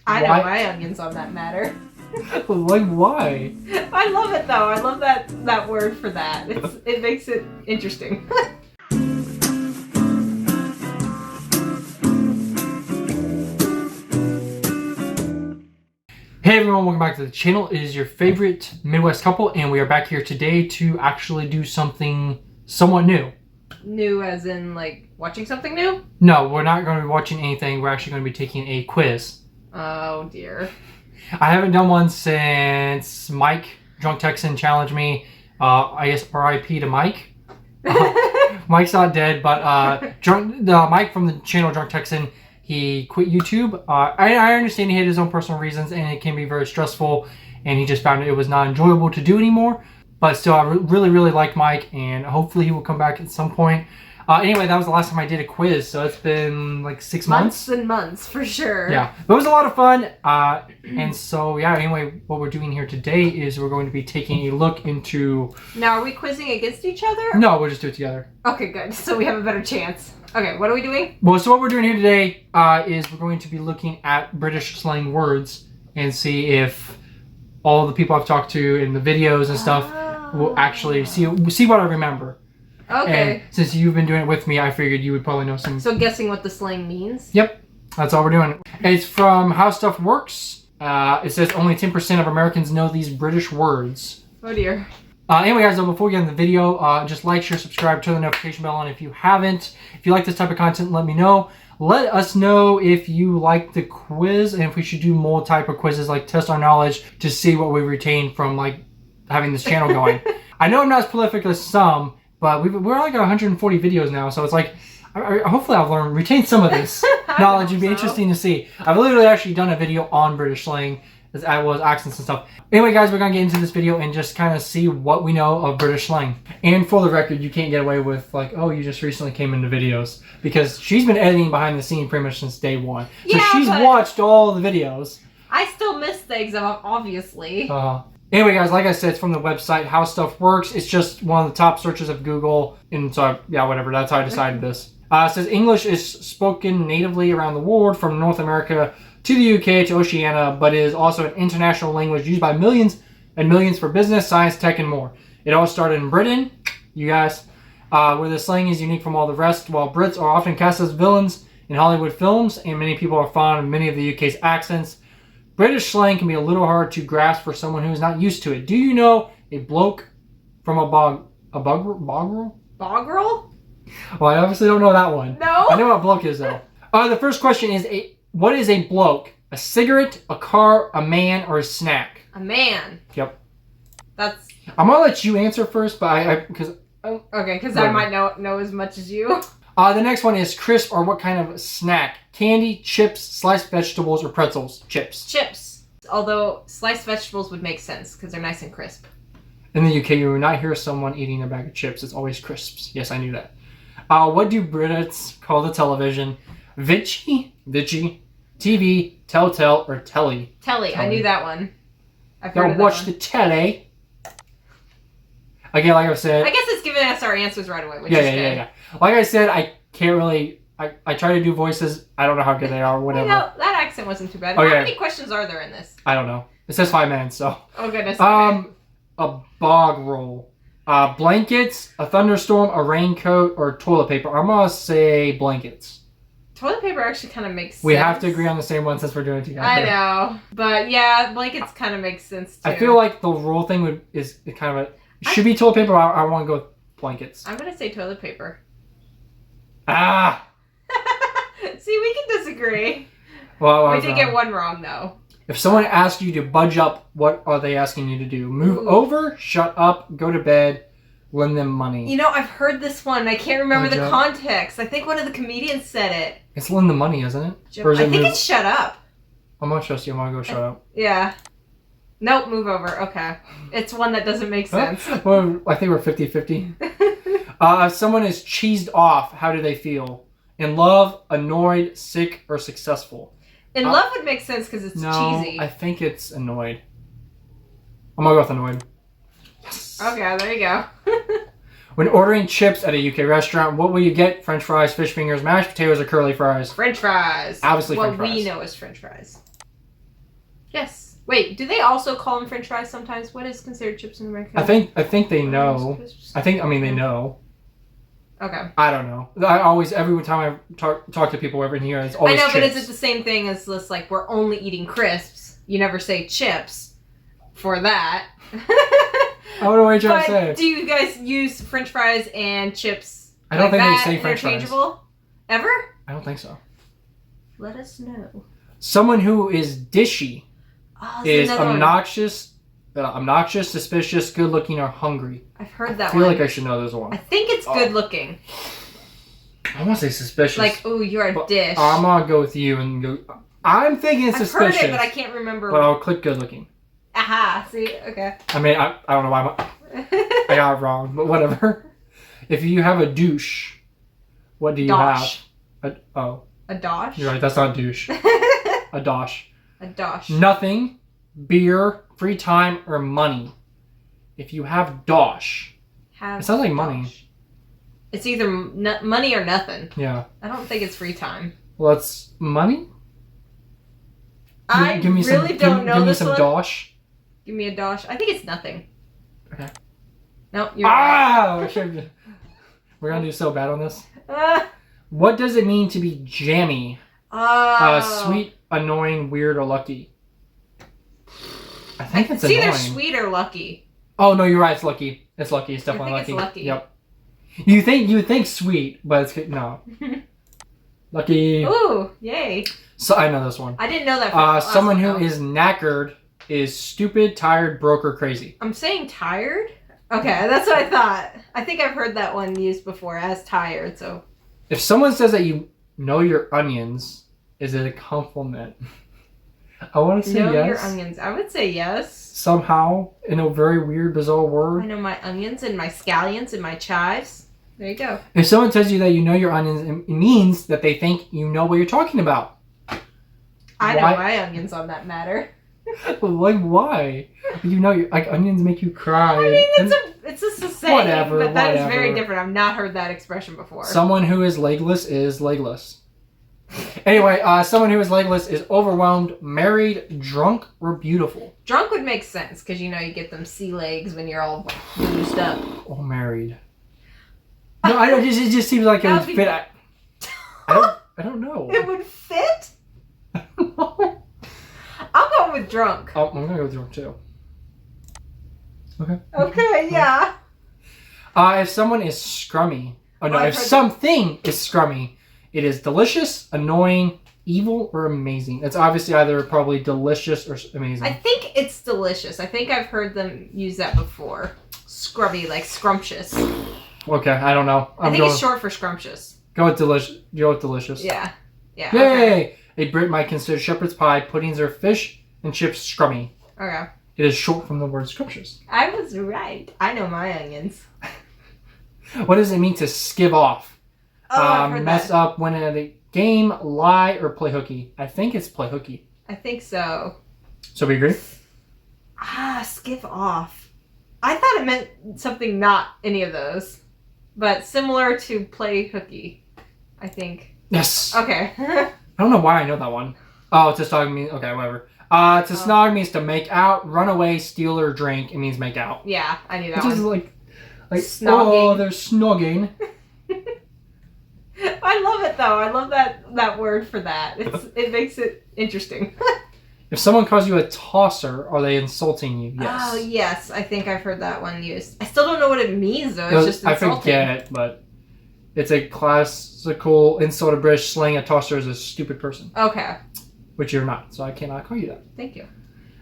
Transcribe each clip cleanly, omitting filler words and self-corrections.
I know my onions on that matter. Like, why? I love it though. I love that word for that. It makes it interesting. Hey everyone, welcome back to the channel. It is your favorite Midwest couple, and we are back here today to actually do something somewhat new. New as in, like, watching something new? No, we're not going to be watching anything. We're actually going to be taking a quiz. Oh dear. I haven't done one since Mike, Drunk Texan, challenged me. I guess R.I.P. to Mike. Mike's not dead, but Mike from the channel Drunk Texan, he quit YouTube. I understand he had his own personal reasons, and it can be very stressful, and he just found it was not enjoyable to do anymore. But still, I really, really like Mike, and hopefully he will come back at some point. Anyway, that was the last time I did a quiz, so it's been like 6 months. Months and months, for sure. Yeah, but it was a lot of fun. And so, yeah, anyway, what we're doing here today is we're going to be taking a look into... Now, are we quizzing against each other? No, we'll just do it together. Okay, good. So we have a better chance. Okay, what are we doing? Well, so what we're doing here today is we're going to be looking at British slang words and see if all the people I've talked to in the videos and stuff will actually see what I remember. Okay. And since you've been doing it with me, I figured you would probably know some. So guessing what the slang means? Yep. That's all we're doing. It's from How Stuff Works. It says only 10% of Americans know these British words. Oh dear. Anyway, guys, before we get into the video, just like, share, subscribe, turn the notification bell on if you haven't. If you like this type of content, let me know. Let us know if you like the quiz and if we should do more type of quizzes, like test our knowledge to see what we retain from like having this channel going. I know I'm not as prolific as some, but we're like at 140 videos now, so it's like, hopefully I'll retain some of this knowledge. It'd be interesting to see. I've literally actually done a video on British slang, as I was accents and stuff. Anyway, guys, we're gonna get into this video and just kind of see what we know of British slang. And for the record, you can't get away with like, oh, you just recently came into videos, because she's been editing behind the scene pretty much since day one. So yeah, she's watched all the videos. I still miss things, obviously. Anyway, guys, like I said, it's from the website How Stuff Works. It's just one of the top searches of Google, and so yeah, whatever. That's how I decided this. It says English is spoken natively around the world, from North America to the UK to Oceania, but is also an international language used by millions and millions for business, science, tech, and more. It all started in Britain, you guys, where the slang is unique from all the rest. While Brits are often cast as villains in Hollywood films, and many people are fond of many of the UK's accents, British slang can be a little hard to grasp for someone who is not used to it. Do you know a bloke from a bogrel? Bogrel? Well, I obviously don't know that one. No? I know what bloke is, though. The first question is, what is a bloke? A cigarette, a car, a man, or a snack? A man. Yep. That's... I'm going to let you answer first, but because I might know as much as you. The next one is crisp, or what kind of snack? Candy, chips, sliced vegetables, or pretzels? Chips. Chips. Although sliced vegetables would make sense because they're nice and crisp. In the UK, you will not hear someone eating a bag of chips. It's always crisps. Yes, I knew that. What do Brits call the television? Vichy, TV, telltale, or telly? Telly. I knew that one. I've heard Don't of that watch one. the telly. Again, like I said... I guess it's giving us our answers right away, which is good. Yeah. Like I said, I can't really... I try to do voices. I don't know how good they are or whatever. You know, that accent wasn't too bad. Okay. How many questions are there in this? I don't know. It says 5 minutes, so... Oh, goodness. Okay. A bog roll. Blankets, a thunderstorm, a raincoat, or toilet paper. I'm going to say blankets. Toilet paper actually kind of makes sense. We have to agree on the same one since we're doing it together. I know. But yeah, blankets kind of makes sense too. I feel like the roll thing is kind of a... Should be toilet paper, I want to go with blankets. I'm going to say toilet paper. Ah! See, we can disagree. Well, we did get one wrong, though. If someone asks you to budge up, what are they asking you to do? Move over, shut up, go to bed, lend them money. You know, I've heard this one. I can't remember Budge the up. context. I think one of the comedians said it. It's lend the money, isn't it? Or is I it think move? it's shut up. I'm going to trust you. I'm going to go shut up. Yeah. Nope, move over. Okay. It's one that doesn't make sense. Well, I think we're 50-50. If someone is cheesed off, how do they feel? In love, annoyed, sick, or successful? In love would make sense because it's cheesy. I think it's annoyed. I'm going to go with annoyed. Yes. Okay, there you go. When ordering chips at a UK restaurant, what will you get? French fries, fish fingers, mashed potatoes, or curly fries? French fries. Obviously what French fries. we know as French fries. Yes. Wait, do they also call them French fries sometimes? What is considered chips in America? I think they know. They know. Okay. I don't know. Every time I talk to people over here, it's always I know, chips. but is it the same thing as this, like, we're only eating crisps? You never say chips for that. I don't know what you're trying to say. Do you guys use French fries and chips? I don't think they say French fries. Interchangeable? Ever? I don't think so. Let us know. Someone who is dishy is obnoxious, suspicious, good-looking, or hungry. I've heard that one. I feel like I should know this one. I think it's good-looking. I want to say suspicious. Like, oh, you're a dish. I'm going to go with you and go... I'm thinking suspicious. I've heard it, but I can't remember. But I'll click good-looking. Aha, see? Okay. I mean, I don't know why I got it wrong, but whatever. If you have a douche, what do you have? A dosh? You're right, that's not douche. A dosh. A dosh. Nothing, beer, free time, or money. If you have dosh. It sounds like money. It's either money or nothing. Yeah. I don't think it's free time. Well, it's money? I really don't know this one. Give me some dosh. Give me a dosh. I think it's nothing. Okay. No, you're right. We're going to do so bad on this. What does it mean to be jammy? Sweet, annoying, weird, or lucky? I think it's annoying. It's either sweet or lucky. Oh, no, you're right. It's lucky. It's lucky. It's definitely lucky. It's lucky. Yep. You would think sweet, but it's... No. Lucky. Ooh, yay. So I know this one. I didn't know that. Someone who is knackered is stupid, tired, broke, or crazy. I'm saying tired? Okay, that's what I thought. I think I've heard that one used before as tired, so... If someone says that you know your onions, is it a compliment? I want to say yes. Know your onions. I would say yes. Somehow, in a very weird, bizarre word. I know my onions and my scallions and my chives. There you go. If someone tells you that you know your onions, it means that they think you know what you're talking about. I know my onions on that matter. Like, why? You know, like, onions make you cry. I mean, it's just a saying, whatever, but that is very different. I've not heard that expression before. Someone who is legless is legless. Anyway, someone who is legless is overwhelmed, married, drunk, or beautiful. Drunk would make sense, because, you know, you get them sea legs when you're all boozed up. Or married. No, it just seems like it would fit. I don't know. It would fit? I'll go with drunk. Oh, I'm gonna go with drunk too. Okay. Okay, yeah. If someone is scrummy, if something is scrummy, it is delicious, annoying, evil, or amazing. It's obviously either probably delicious or amazing. I think it's delicious. I think I've heard them use that before. Scrubby, like scrumptious. Okay, I don't know. I think it's short for scrumptious. Go with delicious. Go with delicious. Yeah. Yeah. Yay! Okay. A Brit might consider shepherd's pie, puddings, or fish and chips scrummy. Okay. It is short from the word scrumptious. I was right. I know my onions. What does it mean to skiv off? Oh, I've heard mess up, win at a game, lie, or play hooky? I think it's play hooky. I think so. So we agree? Skiv off. I thought it meant something not any of those. But similar to play hooky, I think. Yes. Okay. I don't know why I know that one. Oh, to snog means... Okay, whatever. To snog means to make out, run away, steal, or drink. It means make out. Yeah, I knew that Which one. is like snogging. Oh, they're snogging. I love it, though. I love that word for that. It makes it interesting. If someone calls you a tosser, are they insulting you? Yes. Oh, yes. I think I've heard that one used. I still don't know what it means, though. It's just insulting. I forget, but it's a classical insult of British slang. A tosser is a stupid person. Okay. Which you're not, so I cannot call you that. Thank you.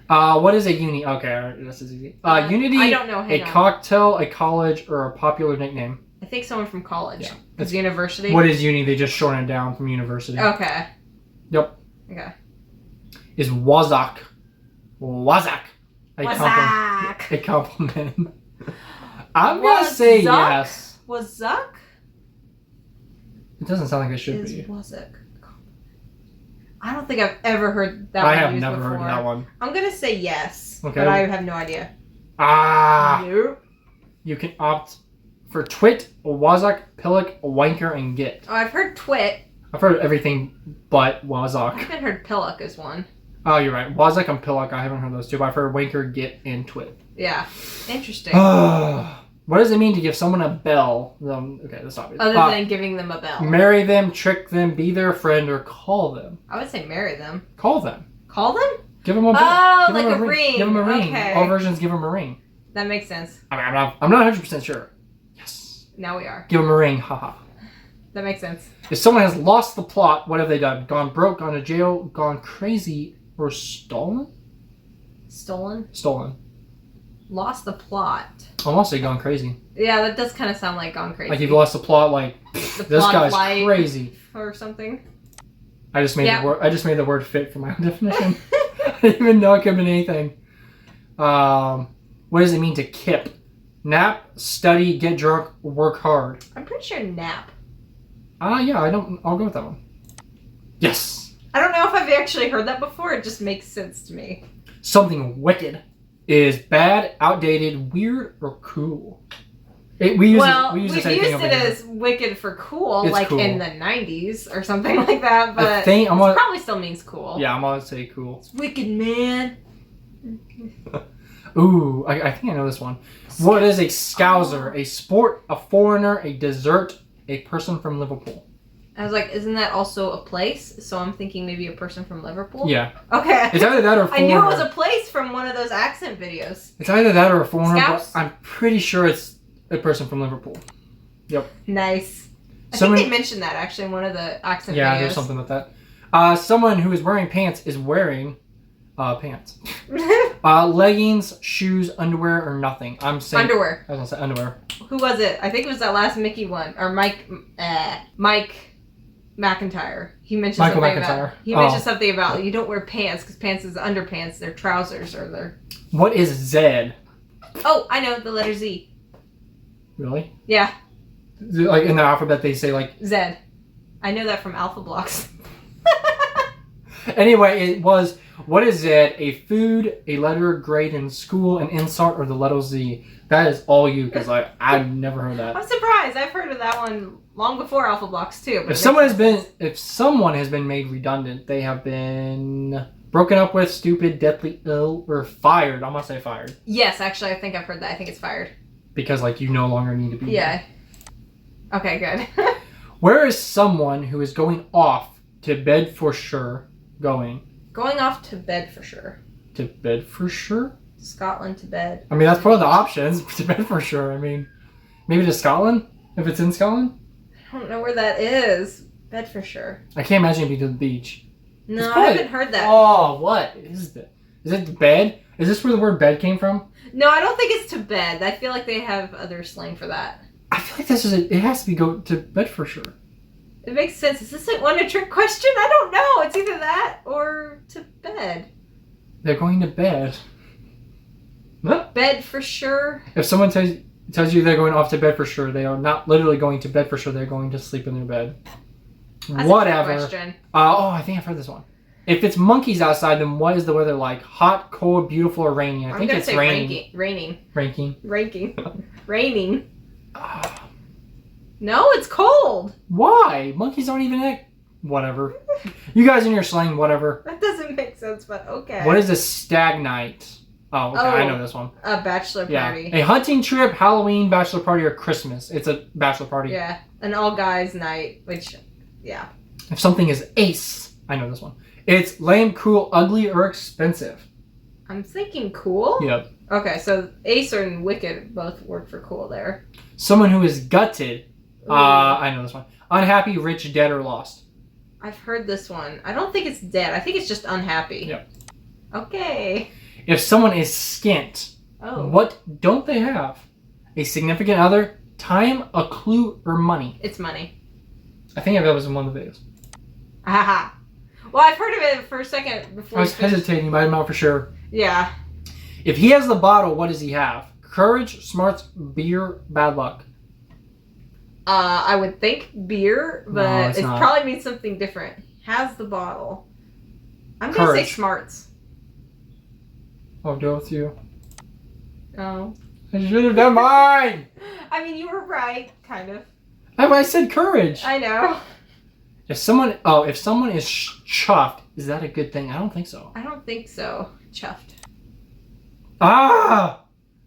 What is a uni? Okay, this is easy. Unity, I don't know. Hang on. Cocktail, a college, or a popular nickname? I think someone from college. Yeah. It's university? What is uni? They just shorten it down from university. Okay. Yep. Okay. Is Wazak. Wazak. Wazak. A compliment. I'm going to say yes. Wazak? It doesn't sound like it should be. Wazak. I don't think I've ever heard that one used I have never before. heard that one. I'm going to say yes. Okay. But I have no idea. Nope. You can opt for twit, wazak, pillock, wanker, and git. Oh, I've heard twit. I've heard everything but wazak. I haven't heard pillock as one. Oh, you're right. Wazak and Pillock, I haven't heard those two, but I've heard Wanker, Git, and Twit. Yeah. Interesting. What does it mean to give someone a bell? Okay, that's obvious. Other than giving them a bell. Marry them, trick them, be their friend, or call them. I would say marry them. Call them. Call them? Give them a bell. Oh, give like them a ring. Give them a ring. Okay. All versions give them a ring. That makes sense. I mean, I'm not 100% sure. Yes. Now we are. Give them a ring. Haha. That makes sense. If someone has lost the plot, what have they done? Gone broke, gone to jail, gone crazy, or stolen? Stolen? Stolen. Lost the plot. I almost say gone crazy. Yeah, that does kind of sound like gone crazy. Like you've lost the plot, like The this plot of guy's life crazy. Or something. I just made the word fit for my own definition. I didn't even know it could have been anything. What does it mean to kip? Nap, study, get drunk, work hard. I'm pretty sure nap. Yeah, I'll go with that one. Yes. I don't know if I've actually heard that before. It just makes sense to me. Something wicked is bad, outdated, weird, or cool. We use we've used it as wicked for cool, It's like cool. in the 90s or something like that, but it probably still means cool. Yeah, I'm gonna say cool. It's wicked, man. Ooh, I think I know this one. What is a scouser? A sport, a foreigner, a dessert, a person from Liverpool. I was like, isn't that also a place? So I'm thinking maybe a person from Liverpool? Yeah. Okay. It's either that or a foreigner. I knew it was a place from one of those accent videos. It's either that or a foreigner, Scouts? but I'm pretty sure it's a person from Liverpool. Yep. Nice. I think they mentioned that actually in one of the accent videos. Yeah, there's something with that. Someone who is wearing pants is wearing pants. Leggings, shoes, underwear, or nothing. I'm saying underwear. I was gonna say underwear. Who was it? I think it was that last Mickey one. Or Mike McIntyre. He mentioned Michael something McIntyre. about he mentioned something about you don't wear pants because pants is underpants. They're trousers or they're. What is Zed? Oh, I know the letter Z. Really? Yeah. Like in the alphabet, they say like Zed. I know that from Alpha Blocks. Anyway, it was what is Zed? A food, a letter, grade in school, an insult, or the letter Z? That is all you because I've never heard that. I'm surprised. I've heard of that one long before Alpha Blocks too. But If someone has been made redundant, they have been broken up with, stupid, deathly ill, or fired. I'm gonna say fired. Yes, actually, I think I've heard that. I think it's fired. Because you no longer need to be. Yeah. Okay, good. Where is someone who is going off to bed for sure going? Going off to bed for sure. To bed for sure? Scotland to bed. I mean, that's one of the options. To bed for sure. I mean, maybe to Scotland if it's in Scotland. I don't know where that is. Bed for sure. I can't imagine it being to the beach. No, I haven't heard that. Oh, what is it? Is it bed? Is this where the word bed came from? No, I don't think it's to bed. I feel like they have other slang for that. I feel like this is it has to be go to bed for sure. It makes sense. Is this a trick question? I don't know. It's either that or to bed. They're going to bed. What? Bed for sure. If someone tells you they're going off to bed for sure, they are not literally going to bed for sure. They're going to sleep in their bed. That's Whatever. A trick question. I think I've heard this one. If it's monkeys outside, then what is the weather like? Hot, cold, beautiful, or rainy? I think it's raining. Raining. No, it's cold. Why? Monkeys aren't even that. Whatever. You guys in your slang, whatever. That doesn't make sense, but okay. What is a stag night? Oh, okay, I know this one. A bachelor party. A hunting trip, Halloween, bachelor party, or Christmas. It's a bachelor party. Yeah, an all guys night, which, yeah. If something is ace, I know this one. It's lame, cool, ugly, or expensive. I'm thinking cool. Yep. Okay, so ace and wicked both work for cool there. Someone who is gutted. I know this one. Unhappy, rich, dead, or lost. I've heard this one. I don't think it's dead. I think it's just unhappy. Yep. Okay. If someone is skint, what don't they have? A significant other, time, a clue, or money? It's money. I think that was in one of the videos. Haha. Well, I've heard of it for a second before. I was hesitating, but I'm not for sure. Yeah. If he has the bottle, what does he have? Courage, smarts, beer, bad luck. I would think beer, but No, it not. probably means something different. Has the bottle. I'm going to say smarts. I'll go with you. Oh. I should have done mine! I mean, you were right, kind of. I said courage. I know. If someone is chuffed, is that a good thing? I don't think so. I don't think so. Chuffed. Ah!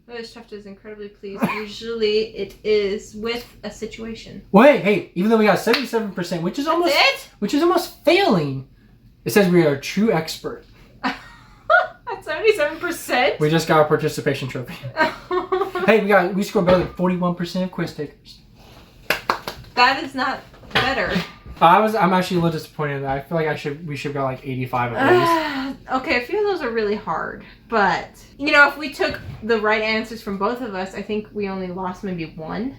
Chuffed is incredibly pleased. Usually it is with a situation. Wait, hey, even though we got 77%, which is almost failing, it says we are a true expert. That's 77%. We just got a participation trophy. Hey, we scored better than 41% of quiz takers. That is not better. I'm actually a little disappointed in that. I feel like we should have got like 85 of these. Okay, a few of those are really hard, but you know, if we took the right answers from both of us, I think we only lost maybe one.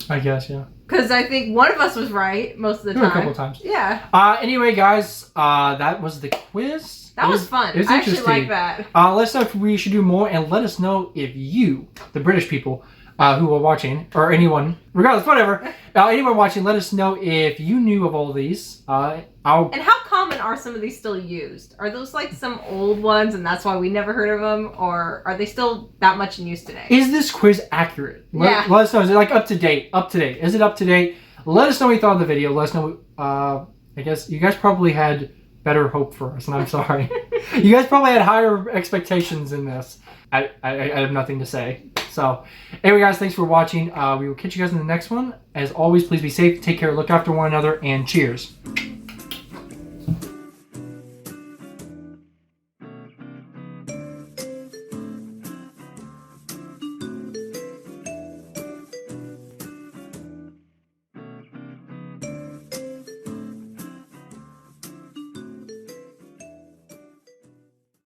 I guess, yeah. Because I think one of us was right most of the time. A couple times. Yeah. Anyway, guys, that was the quiz. That was fun. It was I interesting. actually like that. Let us know if we should do more, and let us know if you, the British people, who are watching, or anyone, regardless, whatever, anyone watching, let us know if you knew of all these. And how common are some of these still used? Are those like some old ones, and that's why we never heard of them, or are they still that much in use today? Is this quiz accurate? Let us know. Is it like up to date? Is it up to date? Let us know what you thought of the video. Let us know. I guess you guys probably had better hope for us, and I'm sorry. You guys probably had higher expectations than this. I have nothing to say. So, anyway, guys, thanks for watching. We will catch you guys in the next one. As always, please be safe, take care, look after one another, and cheers.